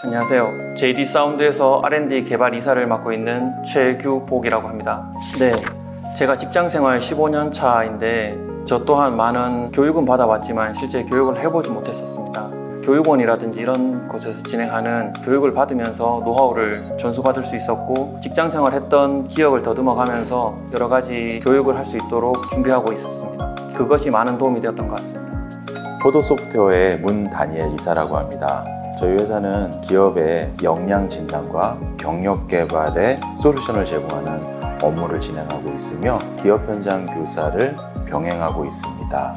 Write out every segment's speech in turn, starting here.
안녕하세요. JD 사운드에서 R&D 개발 이사를 맡고 있는 최규복이라고 합니다. 네, 제가 직장생활 15년 차인데 저 또한 많은 교육은 받아봤지만 실제 교육을 해보지 못했었습니다. 교육원이라든지 이런 곳에서 진행하는 교육을 받으면서 노하우를 전수받을 수 있었고 직장생활 했던 기억을 더듬어가면서 여러 가지 교육을 할 수 있도록 준비하고 있었습니다. 그것이 많은 도움이 되었던 것 같습니다. 포도소프트웨어의 문다니엘 이사라고 합니다. 저희 회사는 기업의 역량 진단과 경력 개발에 솔루션을 제공하는 업무를 진행하고 있으며 기업 현장 교사를 병행하고 있습니다.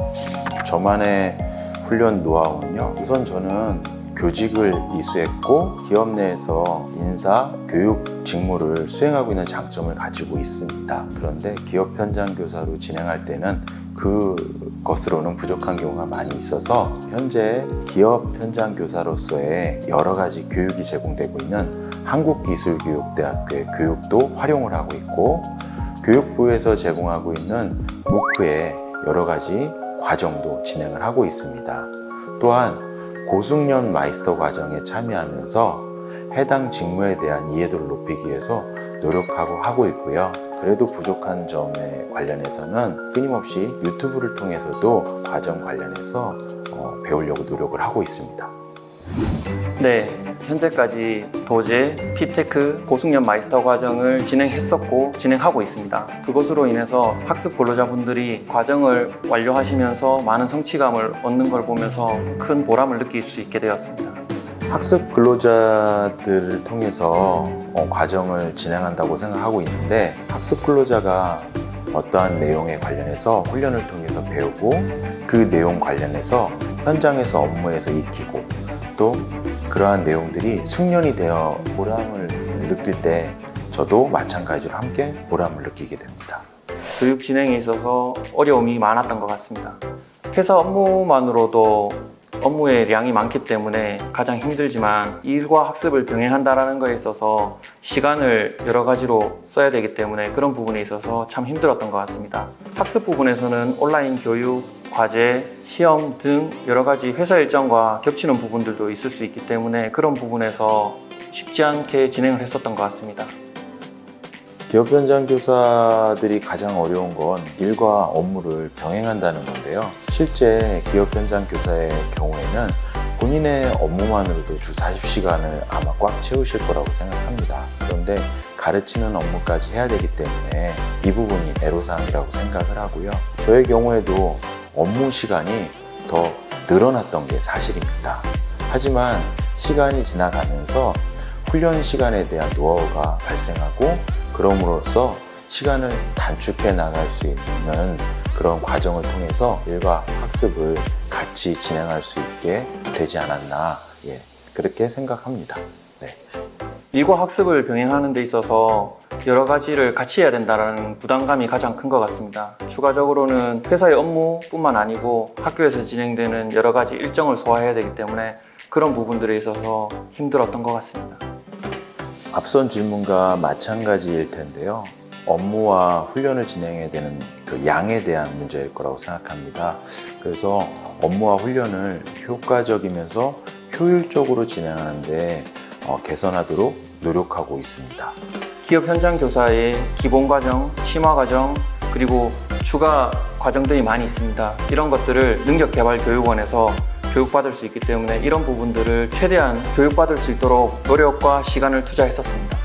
저만의 훈련 노하우는요, 우선 저는 교직을 이수했고 기업 내에서 인사, 교육 직무를 수행하고 있는 장점을 가지고 있습니다. 그런데 기업 현장 교사로 진행할 때는 그것으로는 부족한 경우가 많이 있어서 현재 기업 현장 교사로서의 여러 가지 교육이 제공되고 있는 한국기술교육대학교의 교육도 활용을 하고 있고 교육부에서 제공하고 있는 무크의 여러 가지 과정도 진행을 하고 있습니다. 또한 고숙련 마이스터 과정에 참여하면서 해당 직무에 대한 이해도를 높이기 위해서 노력하고 하고 있고요. 그래도 부족한 점에 관련해서는 끊임없이 유튜브를 통해서도 과정 관련해서 배우려고 노력을 하고 있습니다. 네, 현재까지 도제, 피테크, 고숙련 마이스터 과정을 진행했었고 진행하고 있습니다. 그것으로 인해서 학습 근로자분들이 과정을 완료하시면서 많은 성취감을 얻는 걸 보면서 큰 보람을 느낄 수 있게 되었습니다. 학습 근로자들을 통해서 과정을 진행한다고 생각하고 있는데 학습 근로자가 어떠한 내용에 관련해서 훈련을 통해서 배우고 그 내용 관련해서 현장에서 업무에서 익히고 또 그러한 내용들이 숙련이 되어 보람을 느낄 때 저도 마찬가지로 함께 보람을 느끼게 됩니다. 교육 진행에 있어서 어려움이 많았던 것 같습니다. 회사 업무만으로도 업무의 양이 많기 때문에 가장 힘들지만 일과 학습을 병행한다는 것에 있어서 시간을 여러 가지로 써야 되기 때문에 그런 부분에 있어서 참 힘들었던 것 같습니다. 학습 부분에서는 온라인 교육, 과제, 시험 등 여러 가지 회사 일정과 겹치는 부분들도 있을 수 있기 때문에 그런 부분에서 쉽지 않게 진행을 했었던 것 같습니다. 기업 현장 교사들이 가장 어려운 건 일과 업무를 병행한다는 건데요. 실제 기업 현장 교사의 경우에는 본인의 업무만으로도 주 40시간을 아마 꽉 채우실 거라고 생각합니다. 그런데 가르치는 업무까지 해야 되기 때문에 이 부분이 애로사항이라고 생각을 하고요. 저의 경우에도 업무 시간이 더 늘어났던 게 사실입니다. 하지만 시간이 지나가면서 훈련 시간에 대한 노하우가 발생하고 그럼으로써 시간을 단축해 나갈 수 있는 그런 과정을 통해서 일과 학습을 같이 진행할 수 있게 되지 않았나 그렇게 생각합니다. 네. 일과 학습을 병행하는 데 있어서 여러 가지를 같이 해야 된다는 부담감이 가장 큰 것 같습니다. 추가적으로는 회사의 업무뿐만 아니고 학교에서 진행되는 여러 가지 일정을 소화해야 되기 때문에 그런 부분들에 있어서 힘들었던 것 같습니다. 앞선 질문과 마찬가지일 텐데요. 업무와 훈련을 진행해야 되는 그 양에 대한 문제일 거라고 생각합니다. 그래서 업무와 훈련을 효과적이면서 효율적으로 진행하는데 개선하도록 노력하고 있습니다. 기업 현장 교사의 기본 과정, 심화 과정, 그리고 추가 과정들이 많이 있습니다. 이런 것들을 능력개발교육원에서 교육받을 수 있기 때문에 이런 부분들을 최대한 교육받을 수 있도록 노력과 시간을 투자했었습니다.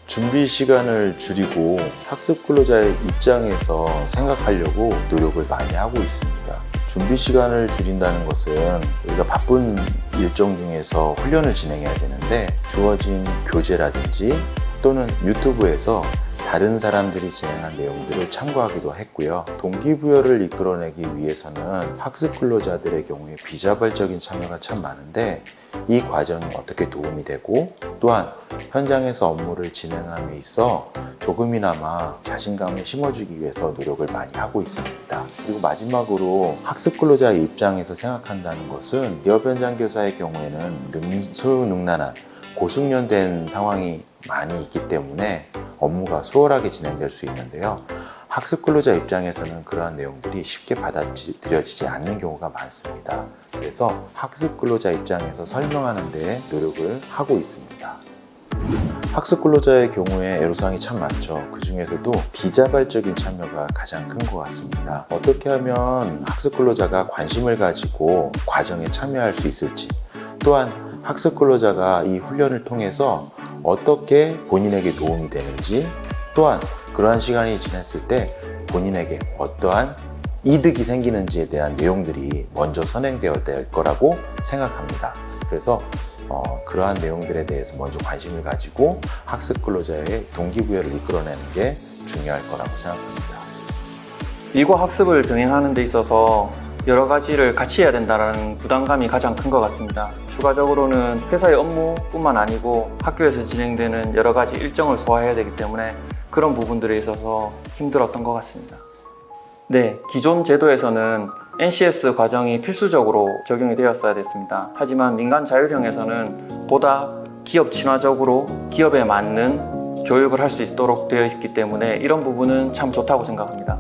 준비 시간을 줄이고 학습 근로자의 입장에서 생각하려고 노력을 많이 하고 있습니다. 준비 시간을 줄인다는 것은 우리가 바쁜 일정 중에서 훈련을 진행해야 되는데 주어진 교재라든지 또는 유튜브에서 다른 사람들이 진행한 내용들을 참고하기도 했고요. 동기부여를 이끌어내기 위해서는 학습 근로자들의 경우에 비자발적인 참여가 참 많은데 이 과정이 어떻게 도움이 되고 또한 현장에서 업무를 진행함에 있어 조금이나마 자신감을 심어주기 위해서 노력을 많이 하고 있습니다. 그리고 마지막으로 학습 근로자의 입장에서 생각한다는 것은 기업 현장 교사의 경우에는 능수능란한 고숙련된 상황이 많이 있기 때문에 업무가 수월하게 진행될 수 있는데요. 학습 근로자 입장에서는 그러한 내용들이 쉽게 받아들여지지 않는 경우가 많습니다. 그래서 학습 근로자 입장에서 설명하는 데 노력을 하고 있습니다. 학습 근로자의 경우에 애로사항이 참 많죠. 그 중에서도 비자발적인 참여가 가장 큰 것 같습니다. 어떻게 하면 학습 근로자가 관심을 가지고 과정에 참여할 수 있을지, 또한 학습 근로자가 이 훈련을 통해서 어떻게 본인에게 도움이 되는지, 또한 그러한 시간이 지났을 때 본인에게 어떠한 이득이 생기는지에 대한 내용들이 먼저 선행되어야 될 거라고 생각합니다. 그래서 그러한 내용들에 대해서 먼저 관심을 가지고 학습 근로자의 동기부여를 이끌어내는 게 중요할 거라고 생각합니다. 일과 학습을 병행하는 데 있어서 여러 가지를 같이 해야 된다는 부담감이 가장 큰 것 같습니다. 추가적으로는 회사의 업무뿐만 아니고 학교에서 진행되는 여러 가지 일정을 소화해야 되기 때문에 그런 부분들에 있어서 힘들었던 것 같습니다. 네, 기존 제도에서는 NCS 과정이 필수적으로 적용이 되었어야 됐습니다. 하지만 민간 자율형에서는 보다 기업 친화적으로 기업에 맞는 교육을 할 수 있도록 되어 있기 때문에 이런 부분은 참 좋다고 생각합니다.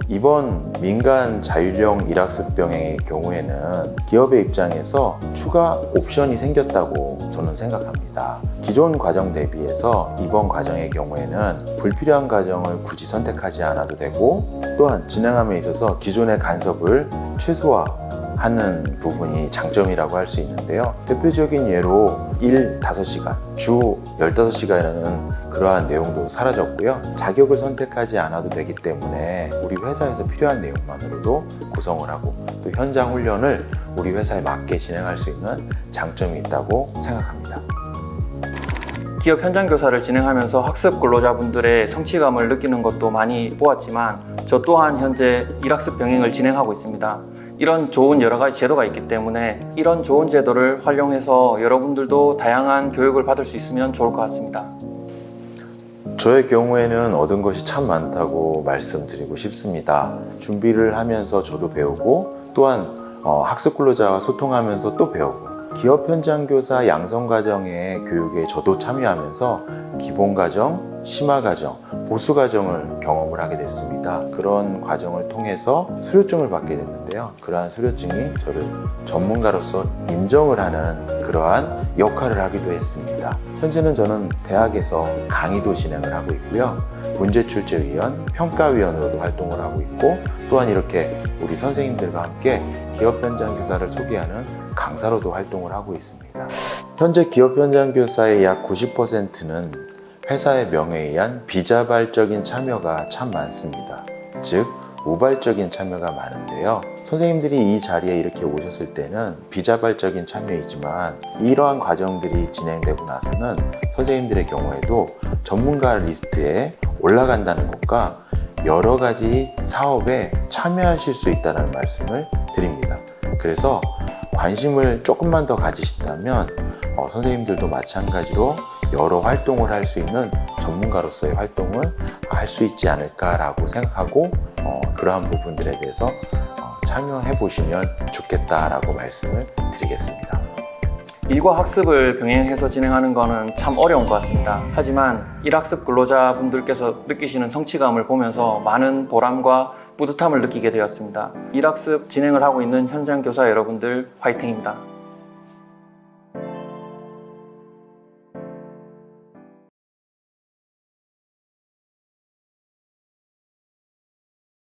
이번 민간 자율형 일학습 병행의 경우에는 기업의 입장에서 추가 옵션이 생겼다고 저는 생각합니다. 기존 과정 대비해서 이번 과정의 경우에는 불필요한 과정을 굳이 선택하지 않아도 되고, 또한 진행함에 있어서 기존의 간섭을 최소화하는 부분이 장점이라고 할 수 있는데요. 대표적인 예로 일 5시간, 주 15시간이라는 그러한 내용도 사라졌고요. 자격을 선택하지 않아도 되기 때문에 우리 회사에서 필요한 내용만으로도 구성을 하고, 또 현장 훈련을 우리 회사에 맞게 진행할 수 있는 장점이 있다고 생각합니다. 기업 현장 교사를 진행하면서 학습 근로자분들의 성취감을 느끼는 것도 많이 보았지만 저 또한 현재 일학습 병행을 진행하고 있습니다. 이런 좋은 여러 가지 제도가 있기 때문에 이런 좋은 제도를 활용해서 여러분들도 다양한 교육을 받을 수 있으면 좋을 것 같습니다. 저의 경우에는 얻은 것이 참 많다고 말씀드리고 싶습니다. 준비를 하면서 저도 배우고, 또한 학습 근로자와 소통하면서 또 배우고, 기업 현장 교사 양성 과정의 교육에 저도 참여하면서 기본 과정, 심화 과정, 보수 과정을 경험을 하게 됐습니다. 그런 과정을 통해서 수료증을 받게 됐는데요. 그러한 수료증이 저를 전문가로서 인정을 하는 그러한 역할을 하기도 했습니다. 현재는 저는 대학에서 강의도 진행을 하고 있고요. 문제출제위원, 평가위원으로도 활동을 하고 있고, 또한 이렇게 우리 선생님들과 함께 기업 현장 교사를 소개하는 강사로도 활동을 하고 있습니다. 현재 기업 현장 교사의 약 90%는 회사의 명예에 의한 비자발적인 참여가 참 많습니다. 즉, 우발적인 참여가 많은데요. 선생님들이 이 자리에 이렇게 오셨을 때는 비자발적인 참여이지만, 이러한 과정들이 진행되고 나서는 선생님들의 경우에도 전문가 리스트에 올라간다는 것과 여러 가지 사업에 참여하실 수 있다는 말씀을 드립니다. 그래서 관심을 조금만 더 가지신다면 선생님들도 마찬가지로 여러 활동을 할 수 있는 전문가로서의 활동을 할 수 있지 않을까라고 생각하고 그러한 부분들에 대해서 참여해 보시면 좋겠다라고 말씀을 드리겠습니다. 일과 학습을 병행해서 진행하는 것은 참 어려운 것 같습니다. 하지만 일학습 근로자분들께서 느끼시는 성취감을 보면서 많은 보람과 뿌듯함을 느끼게 되었습니다. 일학습 진행을 하고 있는 현장 교사 여러분들 화이팅입니다.